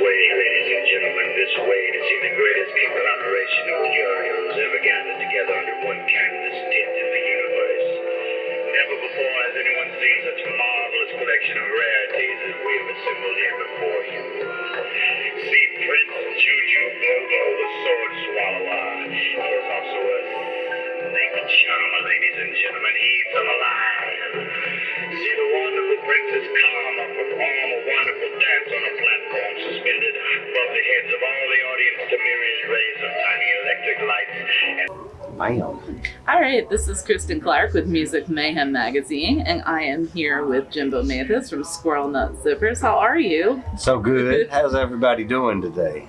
way, ladies and gentlemen, this way to see the greatest conglomeration of curios ever gathered together under one canvas tent in the universe. Never before has anyone seen such a marvelous collection of rarities as we have assembled here before you. See Prince Juju Bobo, the sword swallower. He is also a snake charmer, ladies and gentlemen. He eats them alive. See the wonderful Princess Karma perform a wonderful dance on a platform suspended above the heads of all the audience to myriad rays of tiny electric lights. Bam. All right, this is Kristyn Clarke with Music Mayhem magazine, and I am here with Jimbo Mathus from Squirrel Nut Zippers. How are you? So good. How's everybody doing today?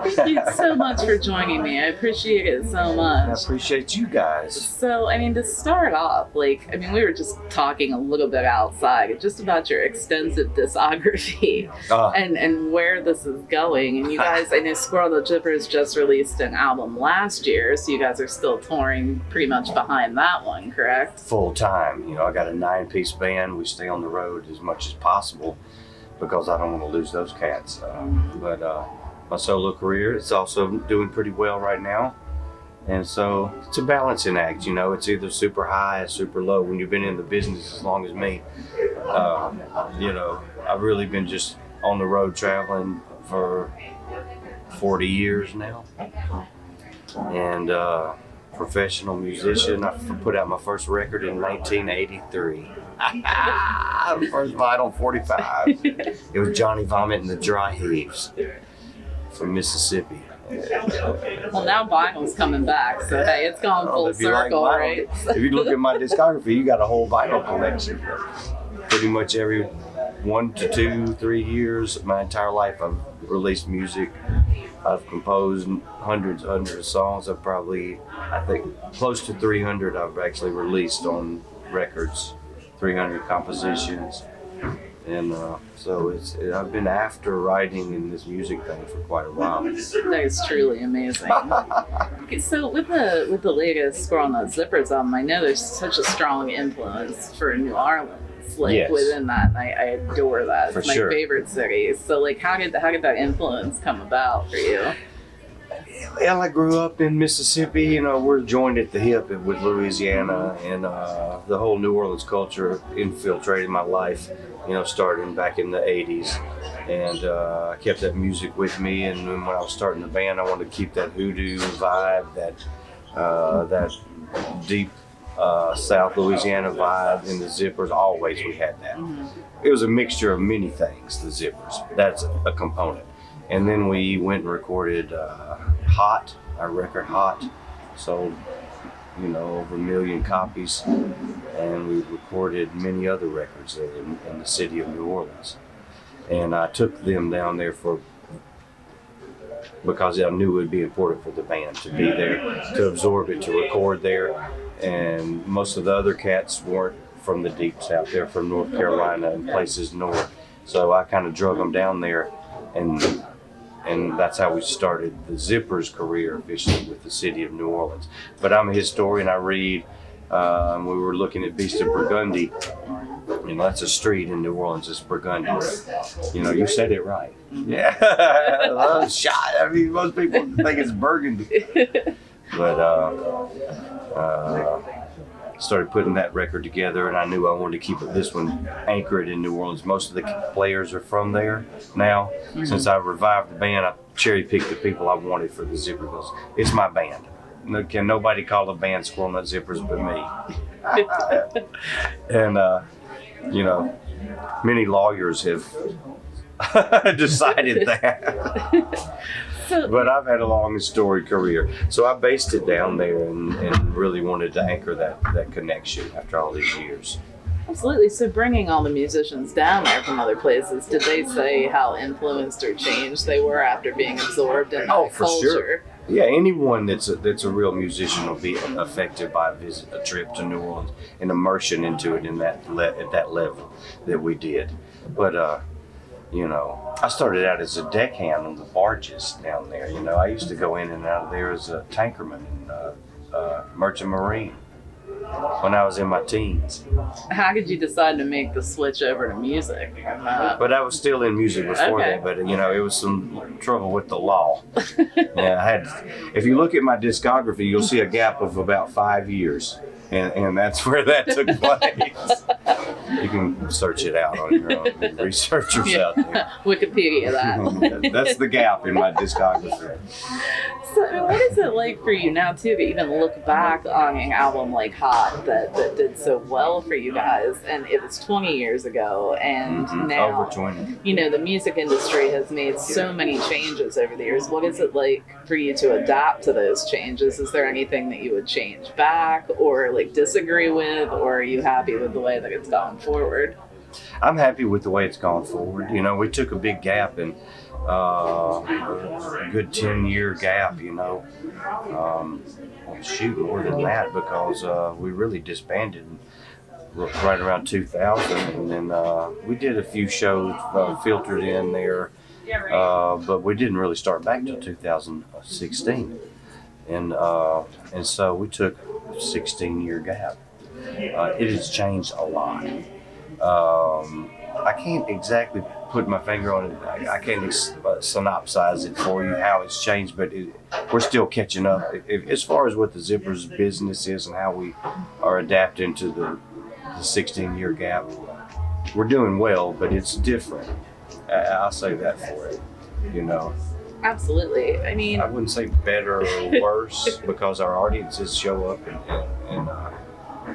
Thank you so much for joining me. I appreciate it so much. I appreciate you guys. So, to start off, we were just talking a little bit outside just about your extensive discography and where this is going. And you guys, I know Squirrel Nut Zippers just released an album last year, so you guys are still touring pretty much behind that one, correct? Full time. I got a 9-piece band. We stay on the road as much as possible because I don't want to lose those cats. My solo career is also doing pretty well right now. And so it's a balancing act, it's either super high or super low. When you've been in the business as long as me, I've really been just on the road traveling for 40 years now. And professional musician. I put out my first record in 1983. First vinyl 45. It was Johnny Vomit and the Dry Heaves from Mississippi. Well, now vinyl's coming back, so hey, it's gone full circle, right? If you look at my discography, you got a whole vinyl collection. Pretty much every 1 to 2, 3 years of my entire life, I've released music. I've composed hundreds of songs. I think close to 300 I've actually released on records, 300 compositions. And so I've been after writing in this music thing for quite a while. That is truly amazing. Okay, so with the latest Squirrel Nut Zippers album, I know there's such a strong influence for New Orleans. Yes. Within that, and I adore that. It's my favorite city. So how did that influence come about for you? Well, I grew up in Mississippi. We're joined at the hip with Louisiana, and the whole New Orleans culture infiltrated my life. Starting back in the 80s, and I kept that music with me. And when I was starting the band, I wanted to keep that hoodoo vibe, that deep South Louisiana vibe. In the Zippers, always we had that. Mm-hmm. It was a mixture of many things. The Zippers, that's a component. And then we went and recorded Hot, our record Hot, sold over 1 million copies, and we recorded many other records in the city of New Orleans. And I took them down there because I knew it would be important for the band to be there, to absorb it, to record there. And most of the other cats weren't from the deep south, they're from North Carolina and places north. So I kind of drug them down there, and that's how we started the Zippers career officially with the city of New Orleans. But I'm a historian, I read. We were looking at Beast of Burgundy. That's a street in New Orleans, it's Burgundy. You said it right. Yeah, shot. Most people think it's Burgundy. But started putting that record together, and I knew I wanted to keep this one anchored in New Orleans. Most of the players are from there now. Mm-hmm. Since I revived the band, I cherry-picked the people I wanted for the Zippers because it's my band. Can nobody call the band Squirrel Nut Zippers but me? And, many lawyers have decided that. But I've had a long and storied career. So I based it down there and really wanted to anchor that connection after all these years. Absolutely. So bringing all the musicians down there from other places, did they say how influenced or changed they were after being absorbed in that for culture? Sure. Yeah, anyone that's a real musician will be affected by a trip to New Orleans and immersion into it at that level that we did. But I started out as a deckhand on the barges down there. I used to go in and out of there as a tankerman and merchant marine. when I was in my teens. How did you decide to make the switch over to music? But I was still in music before that. But it was some trouble with the law. If you look at my discography, you'll see a gap of about 5 years, and that's where that took place. You can search it out on your own. Researchers out there. Wikipedia that. That's the gap in my discography. So what is it like for you now too to even look back on an album like Hot that did so well for you guys, and it was 20 years ago, and now over 20. The music industry has made so many changes over the years. What is it like for you to adapt to those changes? Is there anything that you would change back or like disagree with, or are you happy with the way that it's gone forward? I'm happy with the way it's gone forward. We took a big gap and a good 10-year gap, more than that, because we really disbanded right around 2000, and then we did a few shows filtered in there, but we didn't really start back till 2016, and so we took a 16-year gap. It has changed a lot. I can't exactly put my finger on it. I can't synopsize it for you how it's changed, but we're still catching up. As far as what the Zippers business is and how we are adapting to the 16-year gap, we're doing well, but it's different. I'll say that for it, Absolutely. I mean, I wouldn't say better or worse because our audiences show up, and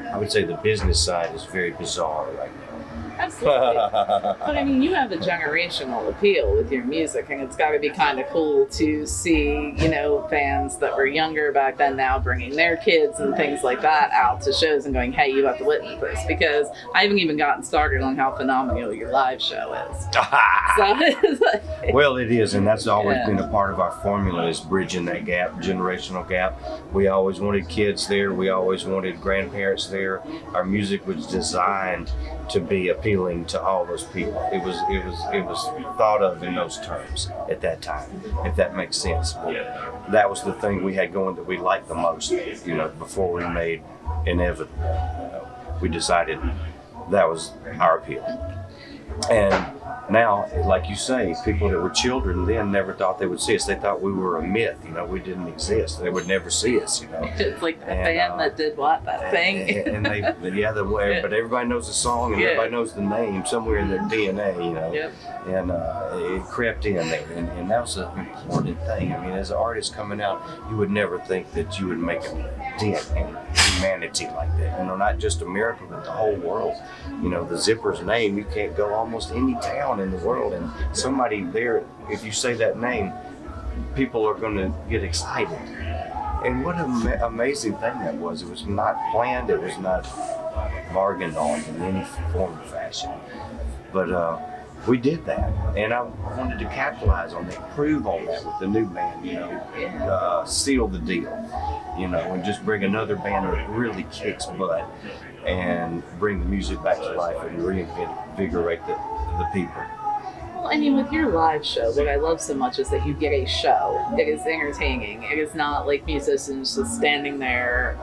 I would say the business side is very bizarre right now. Absolutely. But I mean, you have a generational appeal with your music, and it's got to be kind of cool to see, fans that were younger back then now bringing their kids and things like that out to shows and going, hey, you have to witness this, because I haven't even gotten started on how phenomenal your live show is. Well, it is, and that's always been a part of our formula, is bridging that gap, generational gap. We always wanted kids there. We always wanted grandparents there. Our music was designed to be appealing to all those people. It was thought of in those terms at that time, if that makes sense. But that was the thing we had going that we liked the most, before we made Inevitable. We decided that was our appeal. And now, like you say, people that were children then never thought they would see us. They thought we were a myth, we didn't exist. They would never see us, It's like the band that did what? That thing? But everybody knows the song and everybody knows the name somewhere in their DNA, Yep. And it crept in there. And that was an important thing. I mean, as an artist coming out, you would never think that you would make a dent in humanity like that. Not just America, but the whole world. The Zippers name, you can't go almost any town in the world, and somebody there, if you say that name, people are going to get excited. And what an amazing thing that was. It was not planned. It was not bargained on in any form or fashion. But we did that, and I wanted to capitalize on that, prove on that with the new band, seal the deal, and just bring another band that really kicks butt and bring the music back to life and reinvigorate the people. Well, I mean, with your live show, what I love so much is that you get a show. It is entertaining. It is not like musicians just standing there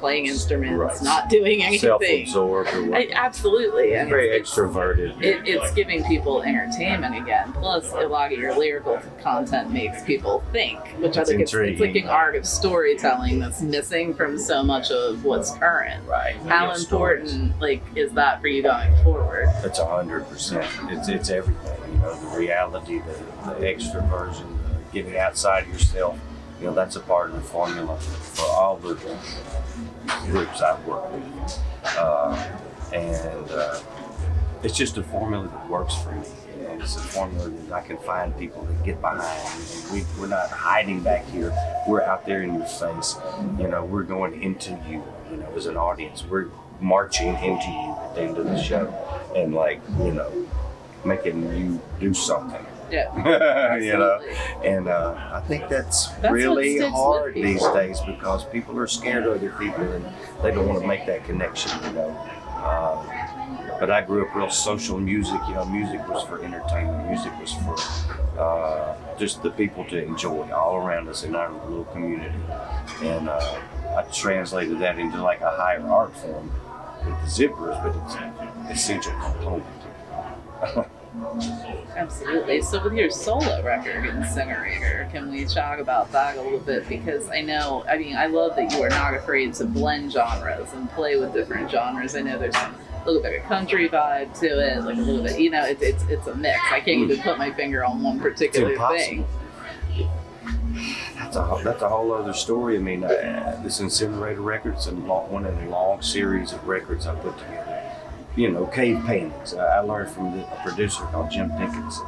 playing instruments, not doing anything. Self-absorbed or whatnot. Absolutely. And very extroverted. It's giving people entertainment again. Plus, a lot of your lyrical content makes people think, which I think it's like an art of storytelling that's missing from so much of what's current. Right. How important is that for you going forward? That's 100%. It's everything. The reality, the extroversion, getting outside yourself. That's a part of the formula for all the groups I've worked with. And it's just a formula that works for me. It's a formula that I can find people that get behind. We're not hiding back here. We're out there in your face. We're going into you, as an audience. We're marching into you at the end of the show and making you do something. Yeah. And I think that's really hard these days because people are scared of other people and they don't want to make that connection, But I grew up real social music. Music was for entertainment. Music was for just the people to enjoy all around us in our little community. And I translated that into like a higher art form with the zippers, but it's an essential component. Absolutely. So with your solo record, Incinerator, can we talk about that a little bit? Because I love that you are not afraid to blend genres and play with different genres. I know there's a little bit of country vibe to it, like a little bit, it's a mix. I can't even put my finger on one particular thing. That's a whole other story. I mean, this Incinerator record is one in a long series of records I put together. Cave paintings. I learned from a producer called Jim Dickinson,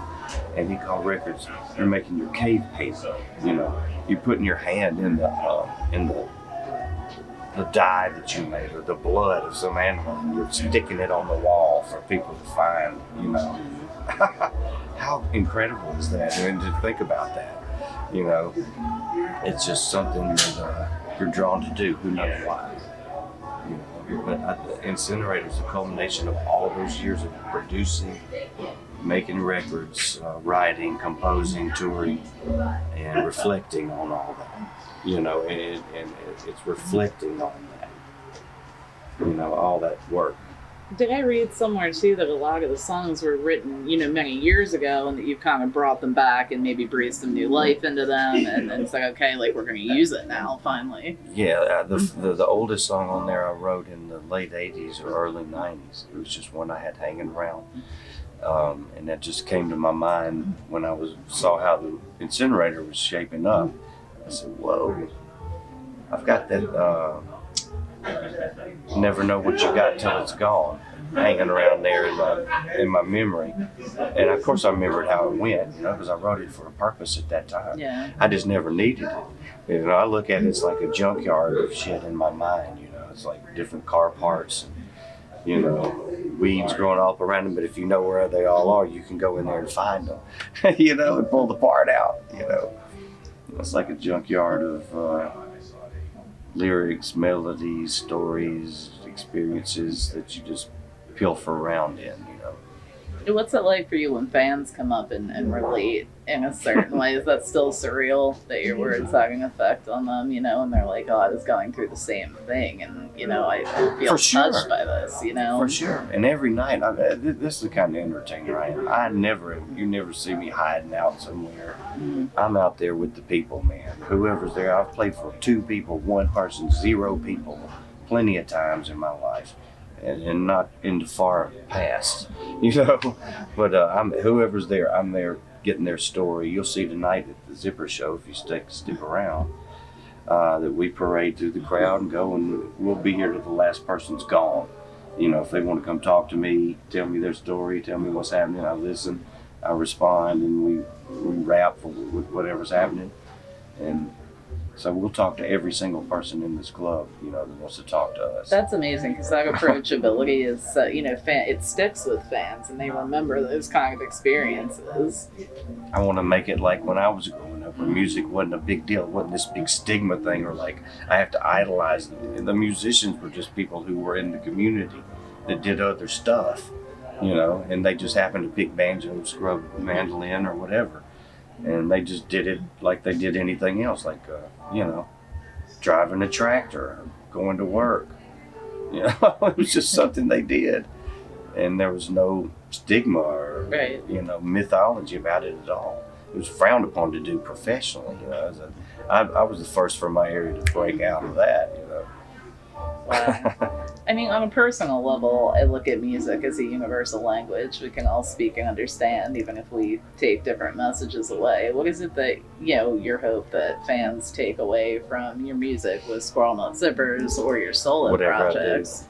and he called records, you're making your cave painting. You're putting your hand in the dye that you made, or the blood of some animal, and you're sticking it on the wall for people to find. How incredible is that? And to think about that, it's just something that you're drawn to do. Who knows why? But Incinerator is a culmination of all those years of producing, making records, writing, composing, touring, and reflecting on all that. And it's reflecting on that. All that work. Did I read somewhere too that a lot of the songs were written, many years ago, and that you've kind of brought them back and maybe breathed some new life into them, and it's like, okay, like we're going to use it now finally. Yeah, the oldest song on there I wrote in the late '80s or early '90s. It was just one I had hanging around, and that just came to my mind when I saw how the Incinerator was shaping up. I said, "Whoa, I've got that." Never know what you got till it's gone, hanging around there in my memory. And of course I remembered how it went, because I wrote it for a purpose at that time. Yeah. I just never needed it. I look at it as like a junkyard of shit in my mind. It's like different car parts and weeds growing all up around them, but if you know where they all are, you can go in there and find them, and pull the part out. It's like a junkyard of lyrics, melodies, stories, experiences that you just pilfer around in. What's it like for you when fans come up and relate in a certain way? Is that still surreal that your words having an effect on them, and they're like, oh, I was going through the same thing, and, I feel touched by this, For sure. And every night, this is the kind of entertainer I am. You never see me hiding out somewhere. Mm-hmm. I'm out there with the people, man. Whoever's there. I've played for 2 people, 1 person, 0 people, plenty of times in my life. And not in the far past, but whoever's there, I'm there getting their story. You'll see tonight at the Zipper show, if you stick around, that we parade through the crowd and go, and we'll be here till the last person's gone. If they want to come talk to me, tell me their story, tell me what's happening, I listen, I respond, and we rap for whatever's happening. And so we'll talk to every single person in this club, that wants to talk to us. That's amazing, because that approachability is, it sticks with fans, and they remember those kind of experiences. I want to make it like when I was growing up, where music wasn't a big deal. It wasn't this big stigma thing, or like I have to idolize them. The musicians were just people who were in the community that did other stuff, and they just happened to pick banjo, scrub mandolin, or whatever. And they just did it like they did anything else, like, driving a tractor, going to work. It was just something they did. And there was no stigma or, mythology about it at all. It was frowned upon to do professionally. I was the first from my area to break out of that, Wow. I mean, on a personal level, I look at music as a universal language we can all speak and understand, even if we take different messages away. What is it that, your hope that fans take away from your music with Squirrel Nut Zippers or your solo projects?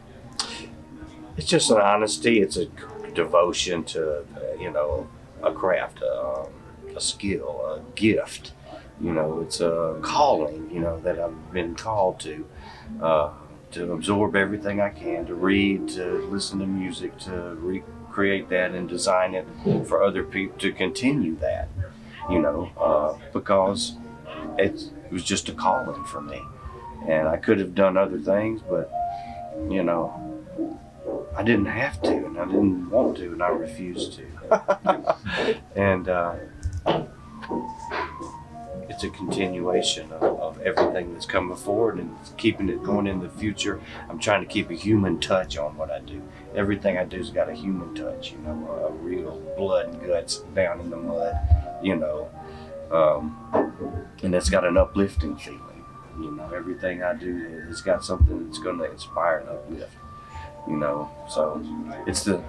It's just an honesty. It's a devotion to, a craft, a skill, a gift. It's a calling, that I've been called to absorb everything I can, to read, to listen to music, to recreate that and design it for other people, to continue that, because it was just a calling for me. And I could have done other things, but, I didn't have to, and I didn't want to, and I refused to. And it's a continuation of everything that's coming forward and keeping it going in the future. I'm trying to keep a human touch on what I do. Everything I do's got a human touch, you know, a real blood and guts down in the mud, you know, and it's got an uplifting feeling. You know, everything I do has got something that's going to inspire and uplift, you know, so it's the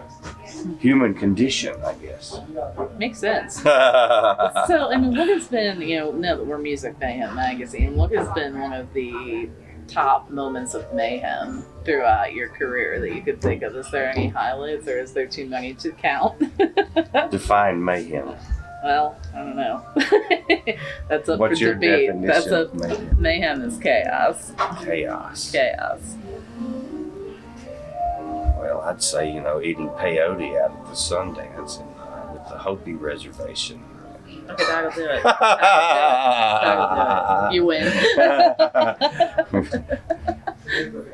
human condition, I guess. Makes sense. So, I mean, what has been, you know, now that we're Music Mayhem magazine, what has been one of the top moments of mayhem throughout your career that you could think of? Is there any highlights, or is there too many to count? Define mayhem. Well, I don't know. That's up What's for your debate. definition That's of mayhem? Mayhem is chaos. Chaos. Chaos. Well, I'd say, you know, eating peyote out at the Sundance and with the Hopi reservation. Okay, that'll do it. That'll do it. You win.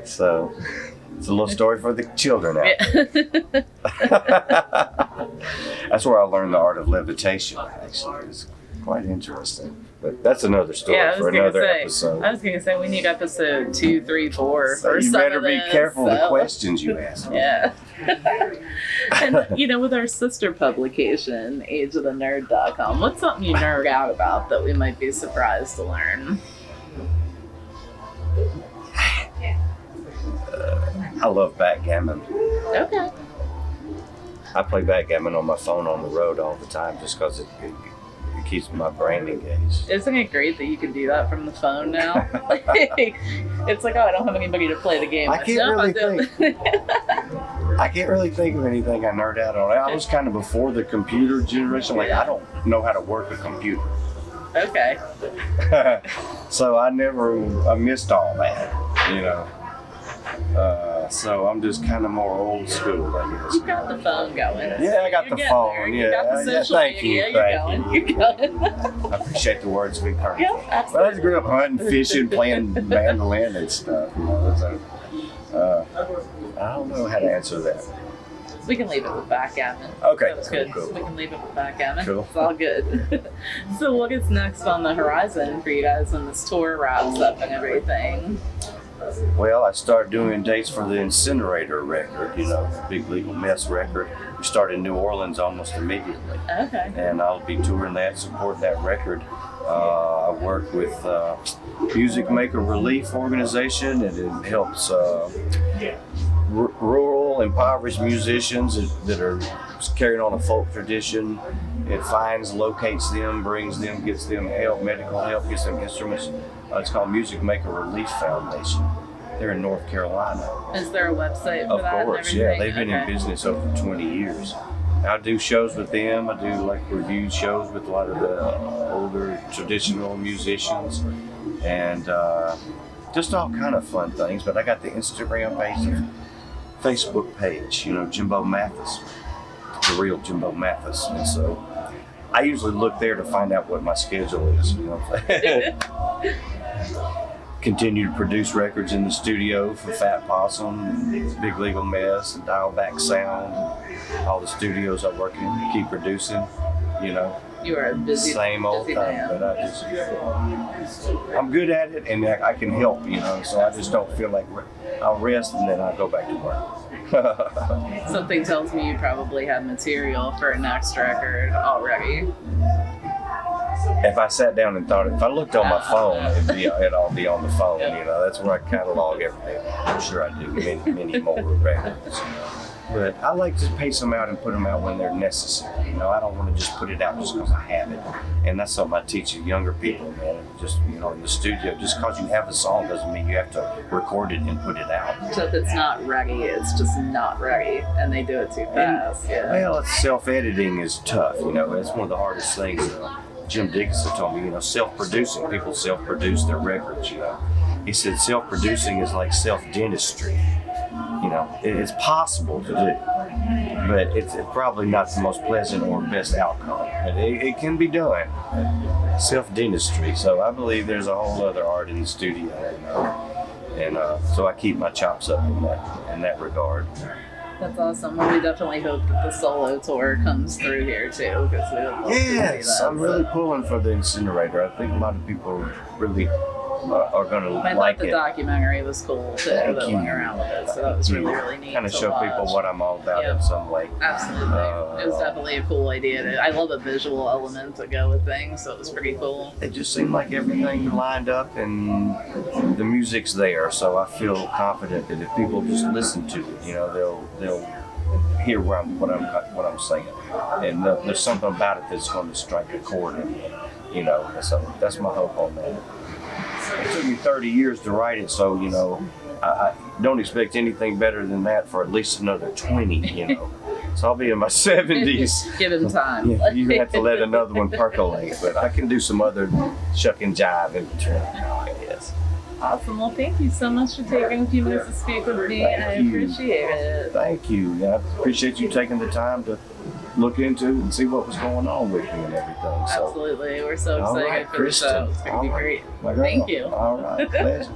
So, it's a little story for the children out. That's where I learned the art of levitation, actually. It's quite interesting. But that's another story for another episode. I was going to say, we need episode 2, 3, 4 so for you some better of be this, careful the questions you ask. Yeah. And, you know, with our sister publication, ageofthenerd.com, what's something you nerd out about that we might be surprised to learn? I love backgammon. Okay. I play backgammon on my phone on the road all the time just because it keeps my brain engaged. Isn't it great that you can do that from the phone now? It's like, oh, I don't have anybody to play the game. I can't really think of anything I nerd out on. I was kind of before the computer generation. Like, I don't know how to work a computer. Okay. So I missed all that, you know. So I'm just kind of more old school, I guess. You got the phone going. Yeah, I got the phone. There. Yeah, You got the social media. You're going. I appreciate the words being heard. Yeah, absolutely. But I just grew up hunting, fishing, playing mandolin and stuff. You know, so, I don't know how to answer that. We can leave it with backgammon. Okay, That was cool, good. cool. We can leave it with backgammon. Cool. It's all good. So what is next on the horizon for you guys when this tour wraps up and everything? Well, I started doing dates for the Incinerator record, you know, Big Legal Mess record. We started in New Orleans almost immediately. Okay. And I'll be touring that, supporting that record. I work with Music Maker Relief Organization, and it helps rural, impoverished musicians that are carrying on a folk tradition. It finds, locates them, brings them, gets them help, medical help, gets them instruments. It's called Music Maker Relief Foundation. They're in North Carolina. Is there a website for that? Of course, yeah. They've been in business over 20 years. I do shows with them. I do like review shows with a lot of the older traditional musicians, and just all kind of fun things. But I got the Instagram page, and Facebook page. You know, Jimbo Mathus, the real Jimbo Mathus, and so I usually look there to find out what my schedule is. You know. Continue to produce records in the studio for Fat Possum, Big Legal Mess, and Dial Back Sound. All the studios I work in, keep producing, you know. You are a busy, same old busy thing, man. but I'm good at it, and I can help, you know. So I just don't feel like I'll rest and then I'll go back to work. Something tells me you probably have material for a next record already. If I sat down and thought, if I looked on my phone, it'd all be on the phone. You know, that's where I catalog everything. I'm sure I do many more records. But I like to pace them out and put them out when they're necessary. You know, I don't want to just put it out just because I have it. And that's something I teach younger people, man. Just, you know, in the studio, just because you have a song doesn't mean you have to record it and put it out. So if it's not ready, it's just not ready, and they do it too fast. Well, self-editing is tough. You know, it's one of the hardest things. Jim Dickinson told me, you know, self-producing. People self-produce their records, you know. He said self-producing is like self-dentistry. You know, it's possible to do, but it's probably not the most pleasant or best outcome. But it can be done. Self-dentistry. So I believe there's a whole other art in the studio, you know. And so I keep my chops up in that regard. That's awesome. Well, we definitely hope that the solo tour comes through here too, because we would love to see that. I'm really pulling for the incinerator. I think a lot of people really are going to I like thought the it. documentary was cool too, that went around with it, so that was really, really neat. Kind of to show watch. people what I'm all about in some way. Absolutely. It was definitely a cool idea. I love the visual element to go with things, so it was pretty cool. It just seemed like everything lined up and the music's there, so I feel confident that if people just listen to it, they'll hear what I'm saying, and there's something about it that's going to strike a chord in me, So that's my hope on that. It took me 30 years to write it, so I don't expect anything better than that for at least another 20. So I'll be in my 70s. Give him time. Yeah, you have to let another one percolate, but I can do some other shuck and jive in between. Yes. Awesome. Well, thank you so much for taking a few minutes to speak with me. I appreciate it. Thank you. I appreciate you taking the time to look into and see what was going on with me and everything. So. Absolutely. We're so excited Right, for the show. Kristyn. It's going to be great. My girl. Thank you. All right. Pleasure.